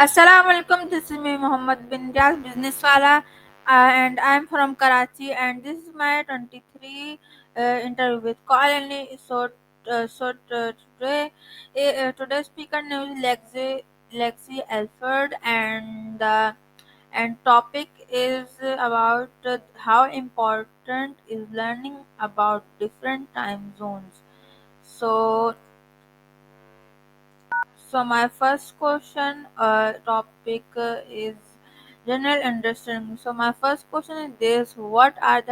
Assalamu alaikum. This is me, Muhammad bin Riaz, business wala, and I'm from Karachi. And this is my 23 interview with Colony. Today's speaker name is Lexi Alford, and topic is about how important is learning about different time zones. So So my first question topic is general understanding. So my first question is this: what are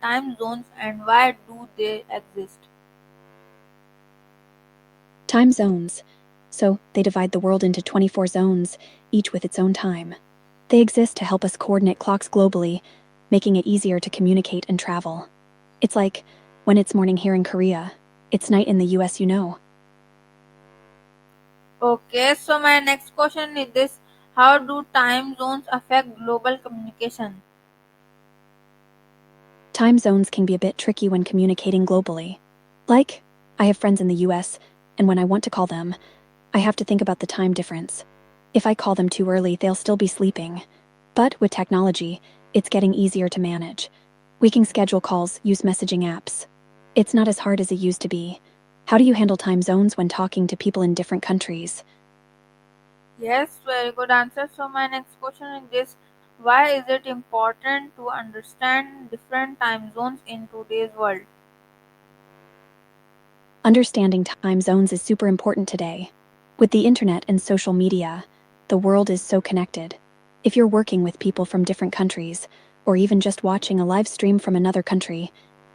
time zones and why do they exist? Time zones. So, they divide the world into 24 zones, each with its own time. They exist to help us coordinate clocks globally, making it easier to communicate and travel. It's like when it's morning here in Korea, it's night in the US. Okay, so my next question is this: how do time zones affect global communication? Time zones can be a bit tricky when communicating globally. Like, I have friends in the US, and when I want to call them, I have to think about the time difference. If I call them too early, they'll still be sleeping. But with technology, it's getting easier to manage. We can schedule calls, use messaging apps. It's not as hard as it used to be. How do you handle time zones when talking to people in different countries? Yes, very good answer. So my next question is this: why is it important to understand different time zones in today's world? Understanding time zones is super important today. With the internet and social media, the world is so connected. If you're working with people from different countries, or even just watching a live stream from another country,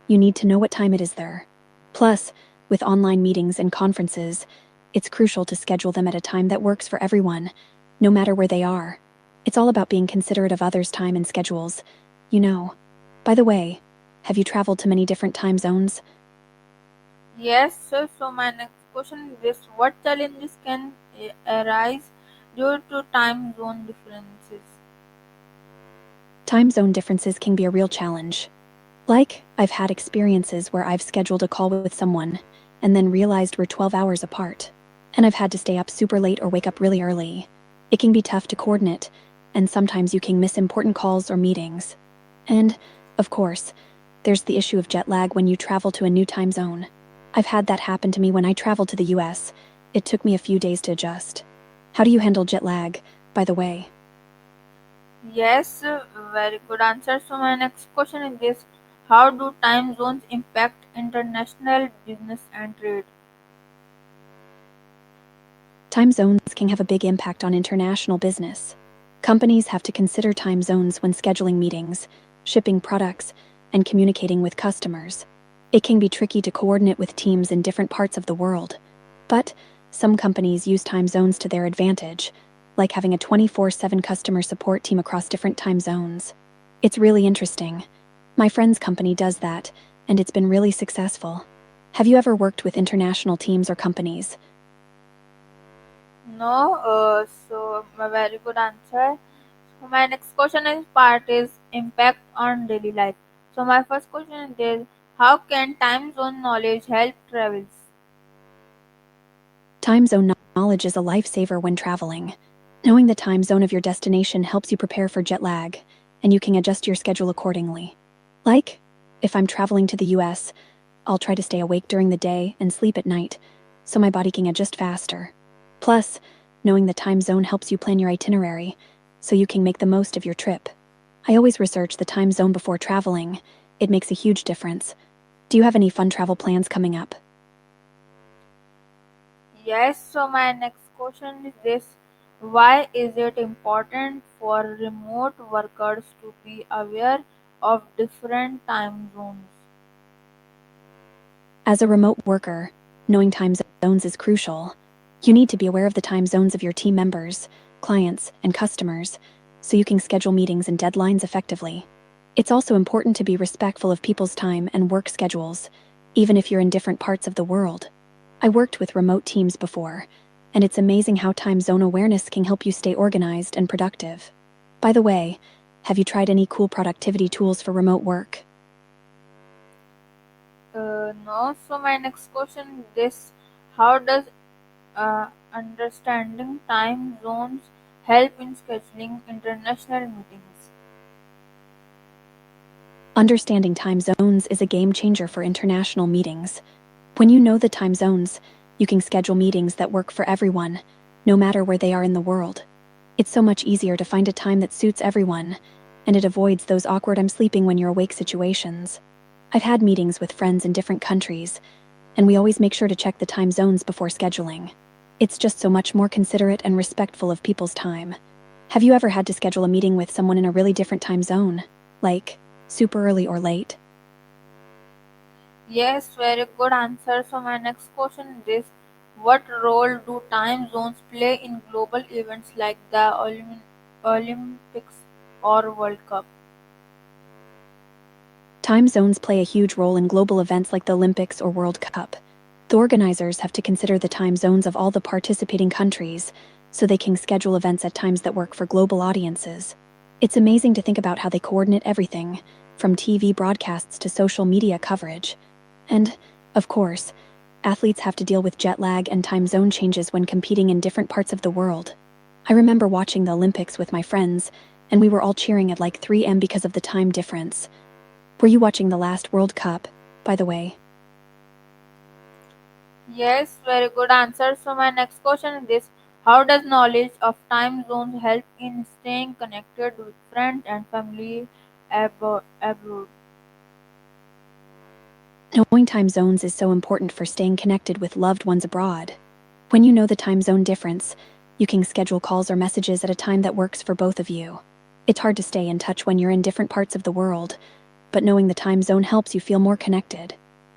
you need to know what time it is there. Plus, with online meetings and conferences, it's crucial to schedule them at a time that works for everyone, no matter where they are. It's all about being considerate of others' time and schedules. You know. By the way, have you traveled to many different time zones? Yes, sir. So my next question is this: what challenges can arise due to time zone differences? Time zone differences can be a real challenge. Like, I've had experiences where I've scheduled a call with someone and then realized we're 12 hours apart. And I've had to stay up super late or wake up really early. It can be tough to coordinate, and sometimes you can miss important calls or meetings. And, of course, there's the issue of jet lag when you travel to a new time zone. I've had that happen to me when I traveled to the US. It took me a few days to adjust. How do you handle jet lag, by the way? Yes, very good answer. So my next question is this: how do time zones impact international business and trade? Time zones can have a big impact on international business. Companies have to consider time zones when scheduling meetings, shipping products, and communicating with customers. It can be tricky to coordinate with teams in different parts of the world. But some companies use time zones to their advantage, like having a 24/7 customer support team across different time zones. It's really interesting. My friend's company does that, and it's been really successful. Have you ever worked with international teams or companies? No, so a very good answer. So my next question is part is impact on daily life. So my first question is how can time zone knowledge help travels? Time zone knowledge is a lifesaver when traveling. Knowing the time zone of your destination helps you prepare for jet lag, and you can adjust your schedule accordingly. Like, if I'm traveling to the US, I'll try to stay awake during the day and sleep at night, so my body can adjust faster. Plus, knowing the time zone helps you plan your itinerary, so you can make the most of your trip. I always research the time zone before traveling. It makes a huge difference. Do you have any fun travel plans coming up? Yes, so my next question is this: why is it important for remote workers to be aware of different time zones? As a remote worker, knowing time zones is crucial. You need to be aware of the time zones of your team members, clients, and customers, so you can schedule meetings and deadlines effectively. It's also important to be respectful of people's time and work schedules, even if you're in different parts of the world. I worked with remote teams before, and it's amazing how time zone awareness can help you stay organized and productive. By the way, have you tried any cool productivity tools for remote work? No, so my next question is this: how does understanding time zones help in scheduling international meetings? Understanding time zones is a game changer for international meetings. When you know the time zones, you can schedule meetings that work for everyone, no matter where they are in the world. It's so much easier to find a time that suits everyone, and it avoids those awkward I'm sleeping when you're awake situations. I've had meetings with friends in different countries, and we always make sure to check the time zones before scheduling. It's just so much more considerate and respectful of people's time. Have you ever had to schedule a meeting with someone in a really different time zone? Like, super early or late? Yes, very good answer. So my next question is, what role do time zones play in global events like the Olympics or World Cup? Time zones play a huge role in global events like the Olympics or World Cup. The organizers have to consider the time zones of all the participating countries, so they can schedule events at times that work for global audiences. It's amazing to think about how they coordinate everything, from TV broadcasts to social media coverage. And, of course, athletes have to deal with jet lag and time zone changes when competing in different parts of the world. I remember watching the Olympics with my friends, and we were all cheering at like 3 a.m. because of the time difference. Were you watching the last World Cup, by the way? Yes, very good answer. So my next question is this: how does knowledge of time zones help in staying connected with friends and family abroad? Knowing time zones is so important for staying connected with loved ones abroad. When you know the time zone difference, you can schedule calls or messages at a time that works for both of you. It's hard to stay in touch when you're in different parts of the world, but knowing the time zone helps you feel more connected.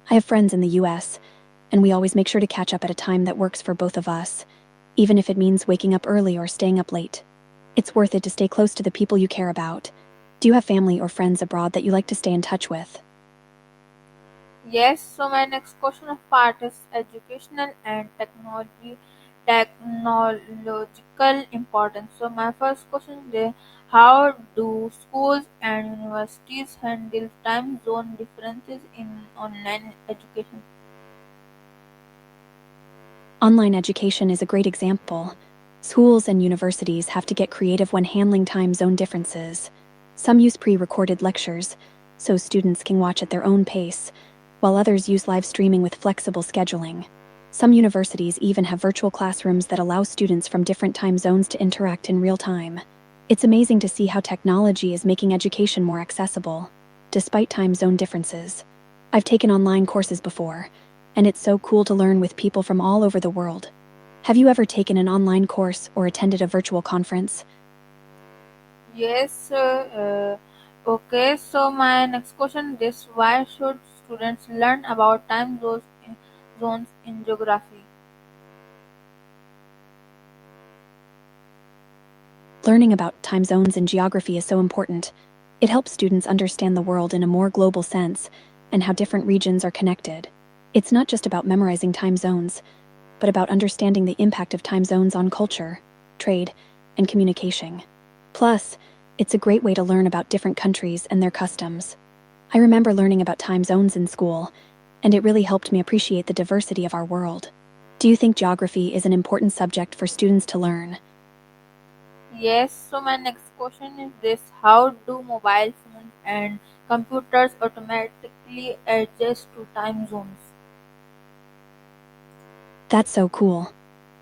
I have friends in the US, and we always make sure to catch up at a time that works for both of us, even if it means waking up early or staying up late. It's worth it to stay close to the people you care about. Do you have family or friends abroad that you like to stay in touch with? Yes, so my next question of part is educational and technological importance. So my first question is, how do schools and universities handle time zone differences in online education? Online education is a great example. Schools and universities have to get creative when handling time zone differences. Some use pre recorded lectures, so students can watch at their own pace, while others use live streaming with flexible scheduling. Some universities even have virtual classrooms that allow students from different time zones to interact in real time. It's amazing to see how technology is making education more accessible, despite time zone differences. I've taken online courses before, and it's so cool to learn with people from all over the world. Have you ever taken an online course or attended a virtual conference? Yes, okay. So my next question is, why should students learn about zones in geography? Learning about time zones and geography is so important. It helps students understand the world in a more global sense and how different regions are connected. It's not just about memorizing time zones, but about understanding the impact of time zones on culture, trade, and communication. Plus, it's a great way to learn about different countries and their customs. I remember learning about time zones in school, and it really helped me appreciate the diversity of our world. Do you think geography is an important subject for students to learn? Yes. So my next question is this: how do mobile phones and computers automatically adjust to time zones? That's so cool.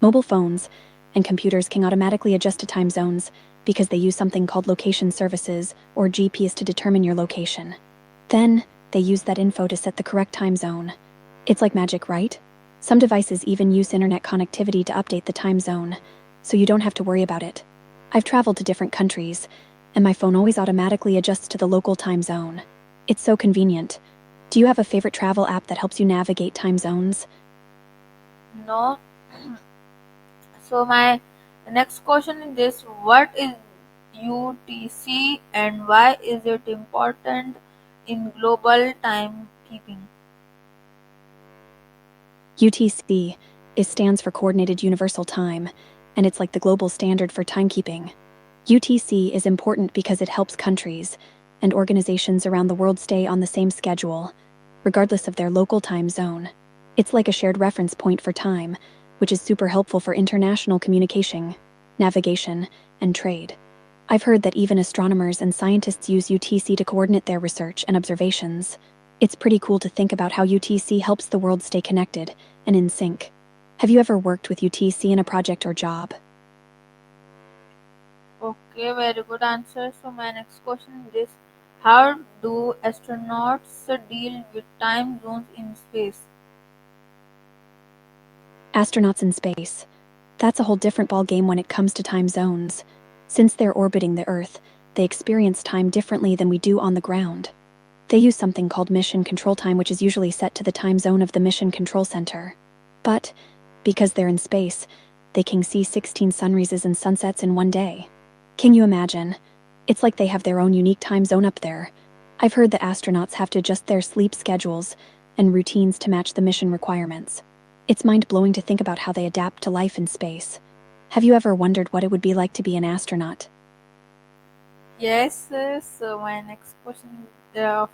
Mobile phones and computers can automatically adjust to time zones because they use something called location services or GPS to determine your location. Then, they use that info to set the correct time zone. It's like magic, right? Some devices even use internet connectivity to update the time zone, so you don't have to worry about it. I've traveled to different countries, and my phone always automatically adjusts to the local time zone. It's so convenient. Do you have a favorite travel app that helps you navigate time zones? No. So my next question is this: what is UTC and why is it important in global timekeeping? UTC stands for Coordinated Universal Time, and it's like the global standard for timekeeping. UTC is important because it helps countries and organizations around the world stay on the same schedule, regardless of their local time zone. It's like a shared reference point for time, which is super helpful for international communication, navigation, and trade. I've heard that even astronomers and scientists use UTC to coordinate their research and observations. It's pretty cool to think about how UTC helps the world stay connected and in sync. Have you ever worked with UTC in a project or job? Okay, very good answer. So my next question is how do astronauts deal with time zones in space? Astronauts in space. That's a whole different ballgame when it comes to time zones. Since they're orbiting the Earth, they experience time differently than we do on the ground. They use something called mission control time, which is usually set to the time zone of the mission control center. But, because they're in space, they can see 16 sunrises and sunsets in one day. Can you imagine? It's like they have their own unique time zone up there. I've heard that astronauts have to adjust their sleep schedules and routines to match the mission requirements. It's mind-blowing to think about how they adapt to life in space. Have you ever wondered what it would be like to be an astronaut? Yes, so my next question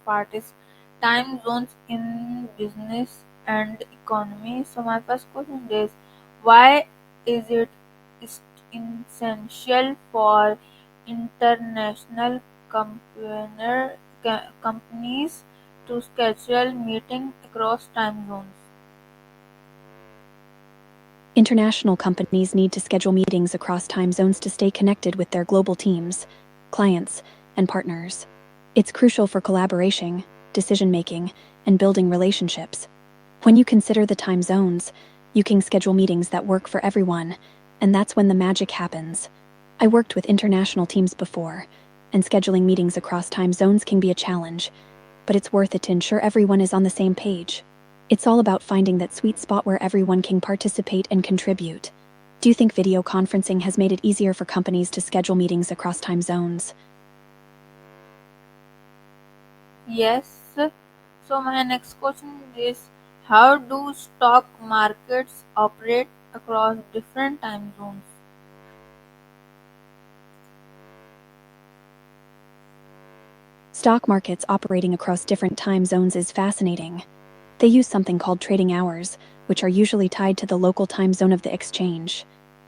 part is time zones in business and economy. So my first question is why is essential for international companies to schedule meeting across time zones? International companies need to schedule meetings across time zones to stay connected with their global teams, clients, and partners. It's crucial for collaboration, decision-making, and building relationships. When you consider the time zones, you can schedule meetings that work for everyone, and that's when the magic happens. I worked with international teams before, and scheduling meetings across time zones can be a challenge, but it's worth it to ensure everyone is on the same page. It's all about finding that sweet spot where everyone can participate and contribute. Do you think video conferencing has made it easier for companies to schedule meetings across time zones? Yes. So my next question is how do stock markets operate across different time zones? Stock markets operating across different time zones is fascinating. They use something called trading hours, which are usually tied to the local time zone of the exchange.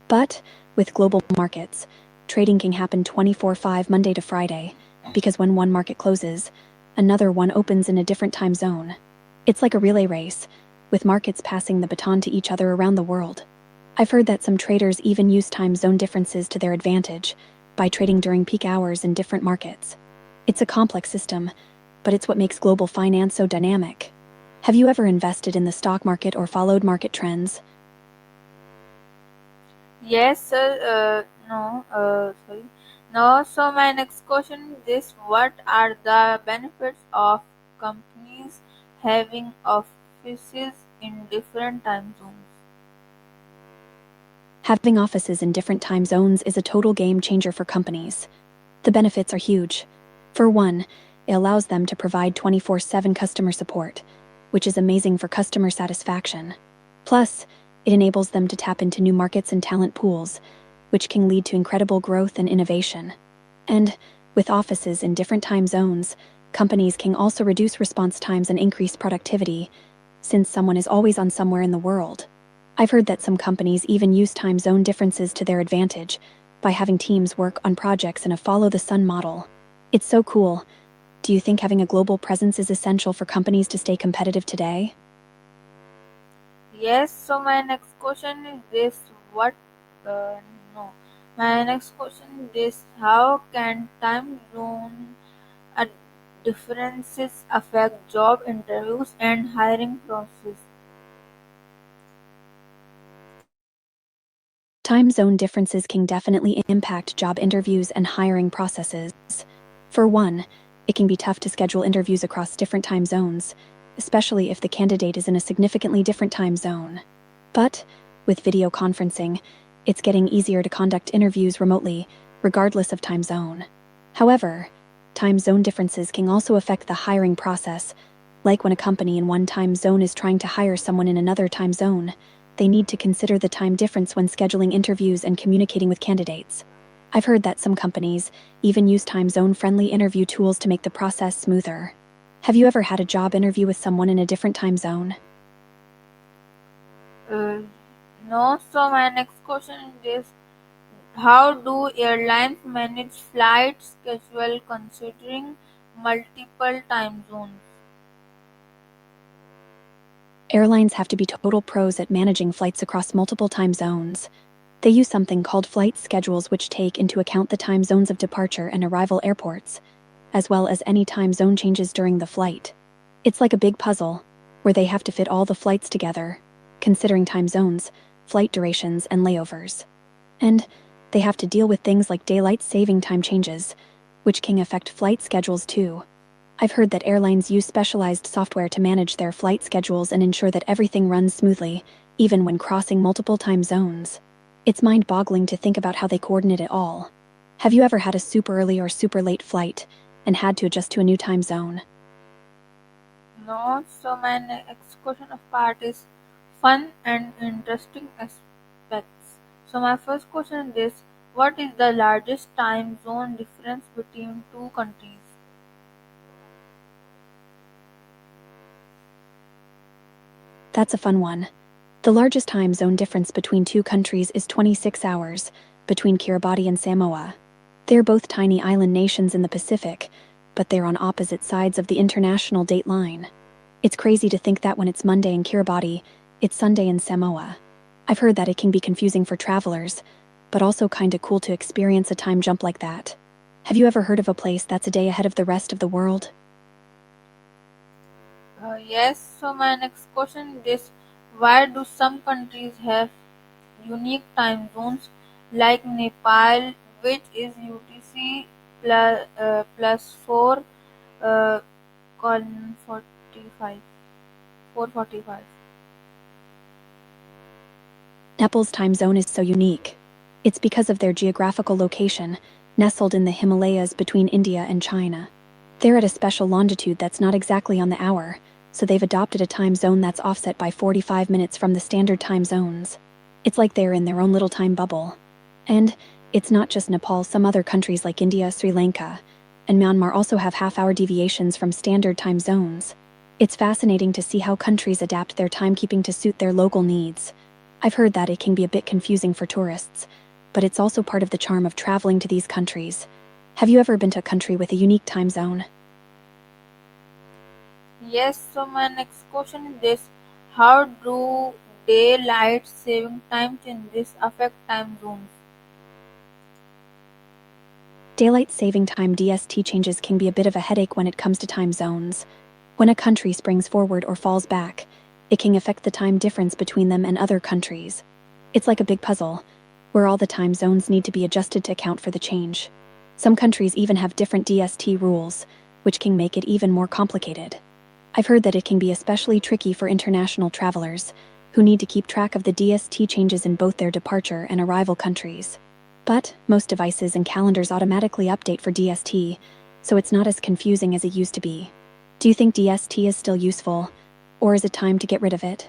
But, with global markets, trading can happen 24/5 Monday to Friday, because when one market closes, another one opens in a different time zone. It's like a relay race, with markets passing the baton to each other around the world. I've heard that some traders even use time zone differences to their advantage by trading during peak hours in different markets. It's a complex system, but it's what makes global finance so dynamic. Have you ever invested in the stock market or followed market trends? Yes, sir. No, sorry. No, so my next question is what are the benefits of companies having offices in different time zones? Having offices in different time zones is a total game changer for companies. The benefits are huge. For one, it allows them to provide 24/7 customer support, which is amazing for customer satisfaction. Plus, it enables them to tap into new markets and talent pools, which can lead to incredible growth and innovation. And, with offices in different time zones, companies can also reduce response times and increase productivity, since someone is always on somewhere in the world. I've heard that some companies even use time zone differences to their advantage by having teams work on projects in a follow the sun model. It's so cool. Do you think having a global presence is essential for companies to stay competitive today? Yes, so my next question is this what uh, no. My next question is how can time zone uh, differences affect job interviews and hiring process? Time zone differences can definitely impact job interviews and hiring processes. For one, it can be tough to schedule interviews across different time zones, especially if the candidate is in a significantly different time zone. But, with video conferencing, it's getting easier to conduct interviews remotely, regardless of time zone. However, time zone differences can also affect the hiring process, like when a company in one time zone is trying to hire someone in another time zone. They need to consider the time difference when scheduling interviews and communicating with candidates. I've heard that some companies even use time zone friendly interview tools to make the process smoother. Have you ever had a job interview with someone in a different time zone? Uh, No, so my next question is how do airlines manage flight schedule considering multiple time zones? Airlines have to be total pros at managing flights across multiple time zones. They use something called flight schedules, which take into account the time zones of departure and arrival airports, as well as any time zone changes during the flight. It's like a big puzzle, where they have to fit all the flights together, considering time zones, flight durations, and layovers. And they have to deal with things like daylight saving time changes, which can affect flight schedules too. I've heard that airlines use specialized software to manage their flight schedules and ensure that everything runs smoothly, even when crossing multiple time zones. It's mind boggling to think about how they coordinate it all. Have you ever had a super early or super late flight and had to adjust to a new time zone? No, so my next question of part is fun and interesting aspects. So my first question is what is the largest time zone difference between two countries? That's a fun one. The largest time zone difference between two countries is 26 hours, between Kiribati and Samoa. They're both tiny island nations in the Pacific, but they're on opposite sides of the international date line. It's crazy to think that when it's Monday in Kiribati, it's Sunday in Samoa. I've heard that it can be confusing for travelers, but also kinda cool to experience a time jump like that. Have you ever heard of a place that's a day ahead of the rest of the world? Yes, so my next question is why do some countries have unique time zones like Nepal, which is UTC plus 4 uh, colon 45, 445. Nepal's time zone is so unique. It's because of their geographical location, nestled in the Himalayas between India and China. They're at a special longitude that's not exactly on the hour, so they've adopted a time zone that's offset by 45 minutes from the standard time zones. It's like they're in their own little time bubble. And it's not just Nepal, some other countries like India, Sri Lanka, and Myanmar also have half-hour deviations from standard time zones. It's fascinating to see how countries adapt their timekeeping to suit their local needs. I've heard that it can be a bit confusing for tourists, but it's also part of the charm of traveling to these countries. Have you ever been to a country with a unique time zone? Yes, so my next question is this how do daylight saving time changes affect time zones? Daylight saving time DST changes can be a bit of a headache when it comes to time zones. When a country springs forward or falls back, it can affect the time difference between them and other countries. It's like a big puzzle, where all the time zones need to be adjusted to account for the change. Some countries even have different DST rules, which can make it even more complicated. I've heard that it can be especially tricky for international travelers, who need to keep track of the DST changes in both their departure and arrival countries. But most devices and calendars automatically update for DST, so it's not as confusing as it used to be. Do you think DST is still useful, or is it time to get rid of it?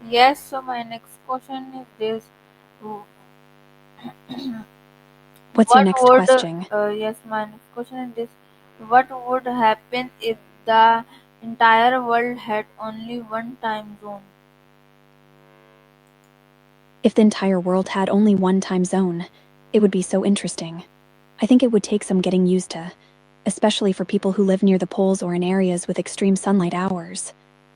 Yes, so my next question is this What's your what next would question? yes my next question is this what would happen if the entire world had only one time zone? If the entire world had only one time zone, it would be so interesting. I think it would take some getting used to, especially for people who live near the poles or in areas with extreme sunlight hours.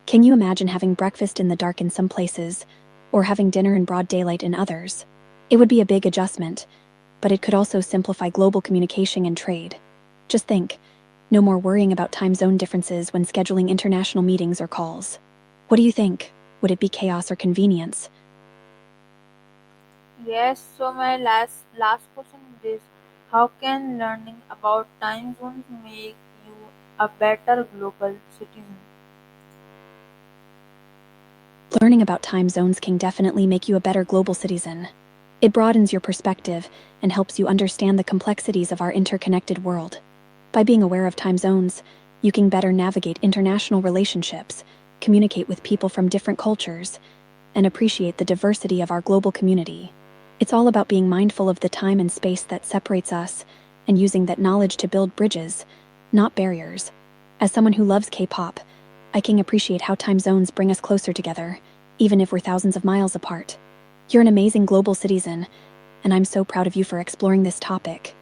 Can you imagine having breakfast in the dark in some places, or having dinner in broad daylight in others? It would be a big adjustment, but it could also simplify global communication and trade. Just think, no more worrying about time zone differences when scheduling international meetings or calls. What do you think? Would it be chaos or convenience? Yes, so my last question is this how can learning about time zones make you a better global citizen? Learning about time zones can definitely make you a better global citizen. It broadens your perspective and helps you understand the complexities of our interconnected world. By being aware of time zones, you can better navigate international relationships, communicate with people from different cultures, and appreciate the diversity of our global community. It's all about being mindful of the time and space that separates us and using that knowledge to build bridges, not barriers. As someone who loves K pop, I can appreciate how time zones bring us closer together, even if we're thousands of miles apart. You're an amazing global citizen, and I'm so proud of you for exploring this topic.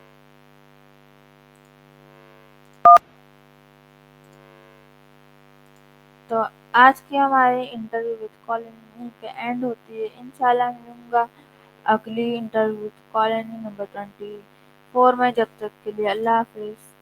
तो आज की हमारी interview with Colin यहीं पे and होती है। इंशाल्लाह मिलूंगा अगली इंटरव्यू विद कॉलिन नंबर 24 में। जब तक के लिए अल्लाह हाफिज़।